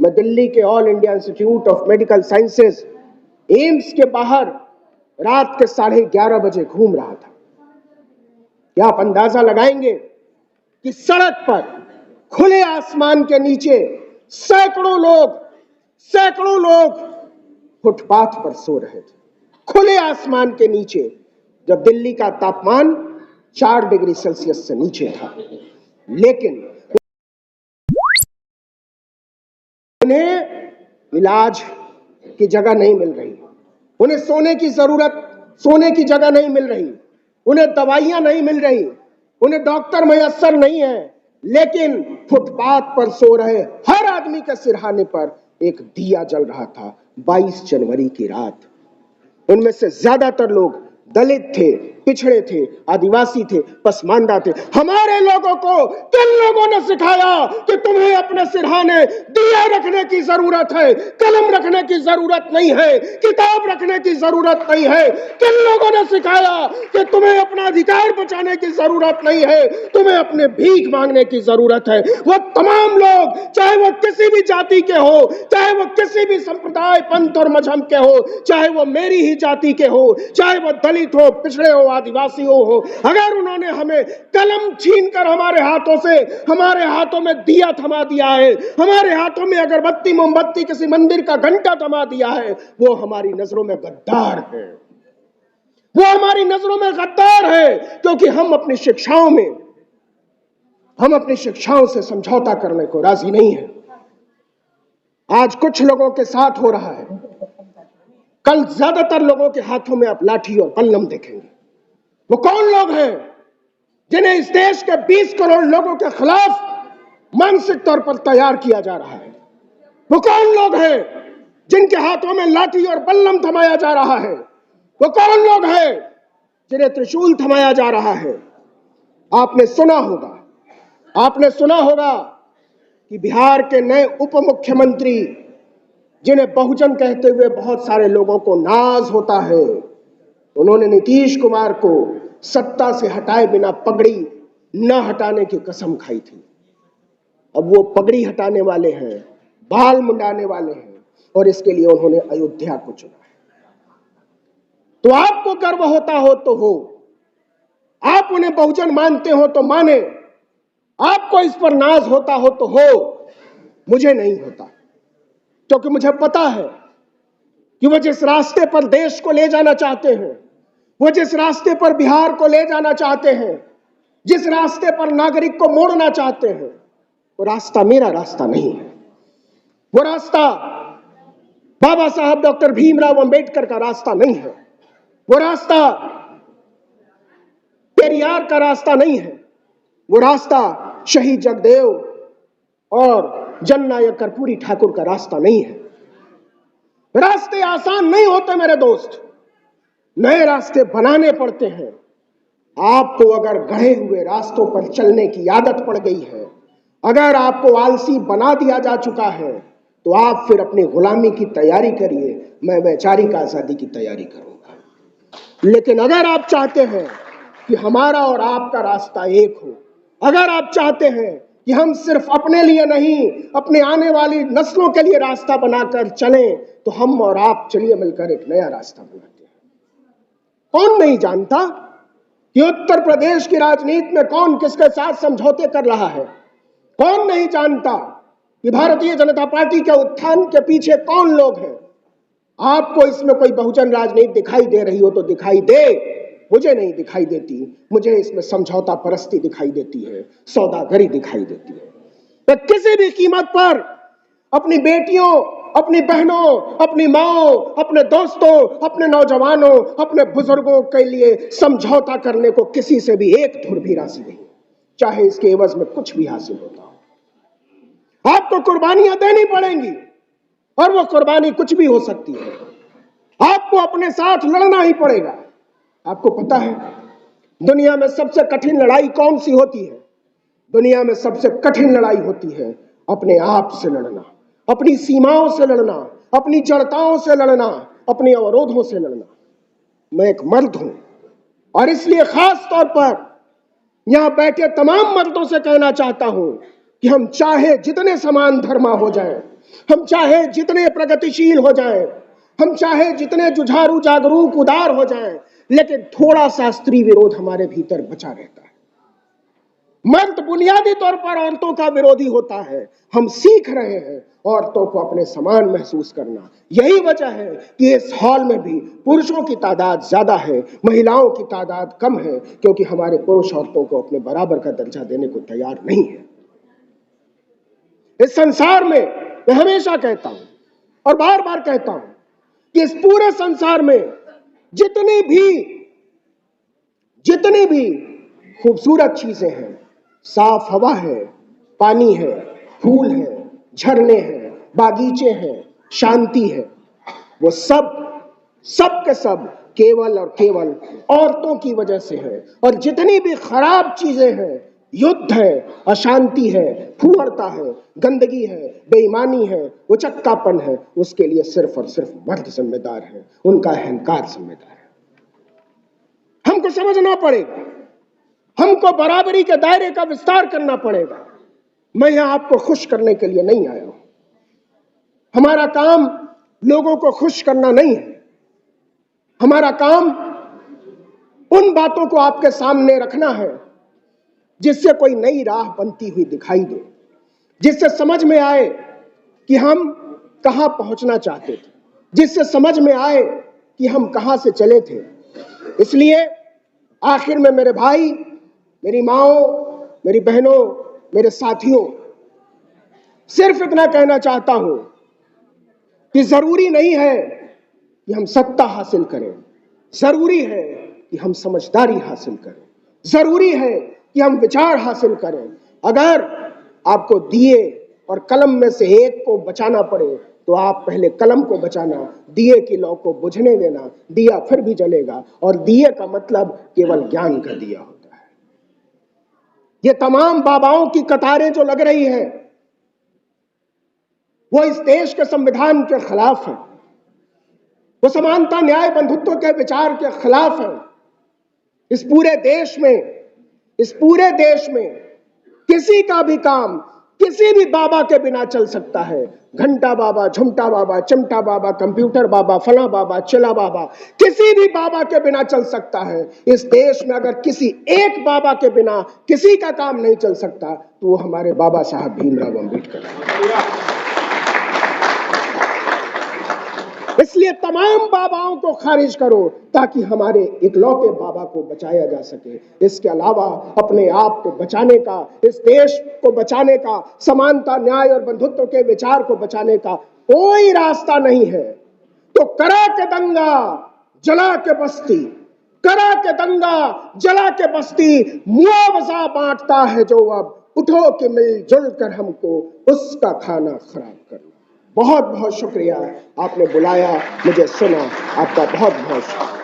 मैं दिल्ली के all India institute of medical sciences AIIMS के बाहर रात के 11:30 बजे घूम रहा था। क्या आप अंदाजा लगाएंगे कि सड़क पर खुले आसमान के नीचे सैकड़ों लोग फुटपाथ पर सो रहे थे, खुले आसमान के नीचे, जब दिल्ली का तापमान 4 डिग्री सेल्सियस से नीचे था। लेकिन उन्हें इलाज की जगह नहीं मिल रही, उन्हें सोने की जगह नहीं मिल रही, उन्हें दवाइयां नहीं मिल रही, उन्हें डॉक्टर मयस्सर नहीं है, लेकिन फुटपाथ पर सो रहे हर आदमी के सिरहाने पर एक दिया जल रहा था। 22 जनवरी की रात। उनमें से ज्यादातर लोग दलित थे, पिछड़े थे, आदिवासी थे, पसमानदा थे। हमारे लोगों को किन लोगों ने सिखाया कि तुम्हें अपने सिरहाने दिया रखने की जरूरत है, कलम रखने की जरूरत नहीं है, किताब रखने की जरूरत नहीं है? किन लोगों ने सिखाया कि तुम्हें अपना अधिकार बचाने की जरूरत नहीं है, तुम्हें अपने भीख मांगने की जरूरत है? वो तमाम लोग, चाहे वो किसी भी जाति के हो, चाहे वो किसी भी संप्रदाय, पंथ और मजहब के हो, चाहे वो मेरी ही जाति के हो, चाहे वो दलित हो, पिछड़े हो, आदिवासी हो, अगर उन्होंने हमें कलम छीनकर हमारे हाथों में दिया थमा दिया है, हमारे हाथों में अगरबत्ती मोमबत्ती किसी मंदिर का घंटा थमा दिया है, वो हमारी नजरों में गद्दार है। वो हमारी नजरों में गद्दार है, क्योंकि हम अपनी शिक्षाओं से समझौता करने को राजी नहीं है। आज कुछ लोगों के साथ हो रहा है, कल ज्यादातर लोगों के हाथों में आप लाठी और कलम देखेंगे। वो कौन लोग हैं जिन्हें इस देश के 20 करोड़ लोगों के खिलाफ मानसिक तौर पर तैयार किया जा रहा है? वो कौन लोग हैं जिनके हाथों में लाठी और बल्लम थमाया जा रहा है? वो कौन लोग हैं जिन्हें त्रिशूल थमाया जा रहा है? आपने सुना होगा कि बिहार के नए उप मुख्यमंत्री, जिन्हें बहुजन कहते हुए बहुत सारे लोगों को नाज होता है, उन्होंने नीतीश कुमार को सत्ता से हटाए बिना पगड़ी न हटाने की कसम खाई थी। अब वो पगड़ी हटाने वाले हैं, बाल मुंडाने वाले हैं, और इसके लिए उन्होंने अयोध्या को चुना है। तो आपको गर्व होता हो तो हो, आप उन्हें बहुजन मानते हो तो माने, आपको इस पर नाज होता हो तो हो, मुझे नहीं होता, क्योंकि मुझे पता है कि वो जिस रास्ते पर देश को ले जाना चाहते हैं, वो जिस रास्ते पर बिहार को ले जाना चाहते हैं, जिस रास्ते पर नागरिक को मोड़ना चाहते हैं, वो रास्ता मेरा रास्ता नहीं है। वो रास्ता बाबा साहब डॉक्टर भीमराव अंबेडकर का रास्ता नहीं है। वो रास्ता पेरियार का रास्ता नहीं है। वो रास्ता शहीद जगदेव और जननायक कर्पूरी ठाकुर का रास्ता नहीं है। रास्ते आसान नहीं होते मेरे दोस्त, नए रास्ते बनाने पड़ते हैं। आपको अगर गढ़े हुए रास्तों पर चलने की आदत पड़ गई है, अगर आपको आलसी बना दिया जा चुका है, तो आप फिर अपनी गुलामी की तैयारी करिए, मैं वैचारिक आजादी की तैयारी करूंगा। लेकिन अगर आप चाहते हैं कि हमारा और आपका रास्ता एक हो, अगर आप चाहते हैं कि हम सिर्फ अपने लिए नहीं, अपने आने वाली नस्लों के लिए रास्ता बनाकर चलें, तो हम और आप चलिए मिलकर एक नया रास्ता बनाते हैं। कौन नहीं जानता कि उत्तर प्रदेश की राजनीति में कौन किसके साथ समझौते कर रहा है? कौन नहीं जानता कि भारतीय जनता पार्टी के उत्थान के पीछे कौन लोग हैं? आपको इसमें कोई बहुजन राजनीति दिखाई दे रही हो तो दिखाई दे, मुझे नहीं दिखाई देती। मुझे इसमें समझौता परस्ती दिखाई देती है, सौदागरी दिखाई देती है। तो किसी भी कीमत पर अपनी बेटियों, अपनी बहनों, अपनी माओ, अपने दोस्तों, अपने नौजवानों, अपने बुजुर्गों के लिए समझौता करने को किसी से भी एक धुर भी राजी नहीं, चाहे इसके एवज में कुछ भी हासिल होता हो। आपको कुर्बानियां देनी पड़ेंगी, और वो कुर्बानी कुछ भी हो सकती है। आपको अपने साथ लड़ना ही पड़ेगा। आपको पता है दुनिया में सबसे कठिन लड़ाई कौन सी होती है? दुनिया में सबसे कठिन लड़ाई होती है अपने आप से लड़ना, अपनी सीमाओं से लड़ना, अपनी जड़ताओं से लड़ना, अपने अवरोधों से लड़ना। मैं एक मर्द हूं, और इसलिए खास तौर पर यहां बैठे तमाम मर्दों से कहना चाहता हूं कि हम चाहे जितने समान धर्मा हो जाएं, हम चाहे जितने प्रगतिशील हो जाएं, हम चाहे जितने जुझारू जागरूक उदार हो जाएं, लेकिन थोड़ा सा स्त्री विरोध हमारे भीतर बचा रहता है। मर्द बुनियादी तौर पर औरतों का विरोधी होता है। हम सीख रहे हैं औरतों को अपने समान महसूस करना। यही वजह है कि इस हॉल में भी पुरुषों की तादाद ज्यादा है, महिलाओं की तादाद कम है, क्योंकि हमारे पुरुष औरतों को अपने बराबर का दर्जा देने को तैयार नहीं है। इस संसार में मैं हमेशा कहता हूं और बार बार कहता हूं कि इस पूरे संसार में जितनी भी खूबसूरत चीजें हैं, साफ हवा है, पानी है, फूल है, झरने हैं, बागीचे हैं, शांति है, वो सब के सब केवल और केवल औरतों की वजह से है। और जितनी भी खराब चीजें हैं, युद्ध है, अशांति है, फूहड़ता है, गंदगी है, बेईमानी है, उचक्कापन है, उसके लिए सिर्फ और सिर्फ मर्द जिम्मेदार है, उनका अहंकार जिम्मेदार है। हमको समझना पड़ेगा, हमको बराबरी के दायरे का विस्तार करना पड़ेगा। मैं यहां आपको खुश करने के लिए नहीं आया हूं। हमारा काम लोगों को खुश करना नहीं है। हमारा काम उन बातों को आपके सामने रखना है जिससे कोई नई राह बनती हुई दिखाई दे, जिससे समझ में आए कि हम कहां पहुंचना चाहते थे, जिससे समझ में आए कि हम कहां से चले थे। इसलिए आखिर में मेरे भाई, मेरी माओ, मेरी बहनों, मेरे साथियों, सिर्फ इतना कहना चाहता हूं कि जरूरी नहीं है कि हम सत्ता हासिल करें, जरूरी है कि हम समझदारी हासिल करें, जरूरी है कि हम विचार हासिल करें। अगर आपको दिए और कलम में से एक को बचाना पड़े तो आप पहले कलम को बचाना, दिए की लौ को बुझने देना, दिया फिर भी जलेगा। और दिए का मतलब केवल ज्ञान का दिया होता है। ये तमाम बाबाओं की कतारें जो लग रही हैं, वो इस देश के संविधान के खिलाफ है, वो समानता, न्याय, बंधुत्व के विचार के खिलाफ है। इस पूरे देश में किसी का भी काम किसी भी बाबा के बिना चल सकता है। घंटा बाबा, झुमटा बाबा, चिमटा बाबा, कंप्यूटर बाबा, फला बाबा, चिला बाबा, किसी भी बाबा के बिना चल सकता है। इस देश में अगर किसी एक बाबा के बिना किसी का काम नहीं चल सकता तो वो हमारे बाबा साहब भीमराव अंबेडकर हैं। इसलिए तमाम बाबाओं को खारिज करो ताकि हमारे इकलौते बाबा को बचाया जा सके। इसके अलावा अपने आप को बचाने का, इस देश को बचाने का, समानता, न्याय और बंधुत्व के विचार को बचाने का कोई रास्ता नहीं है। तो करा के दंगा, जला के बस्ती, करा के दंगा, जला के बस्ती, मुआवजा बांटता है जो अब, उठो कि मिलजुल कर हमको उसका खाना खराब करना। बहुत बहुत शुक्रिया, आपने बुलाया, मुझे सुना, आपका बहुत बहुत शुक्रिया।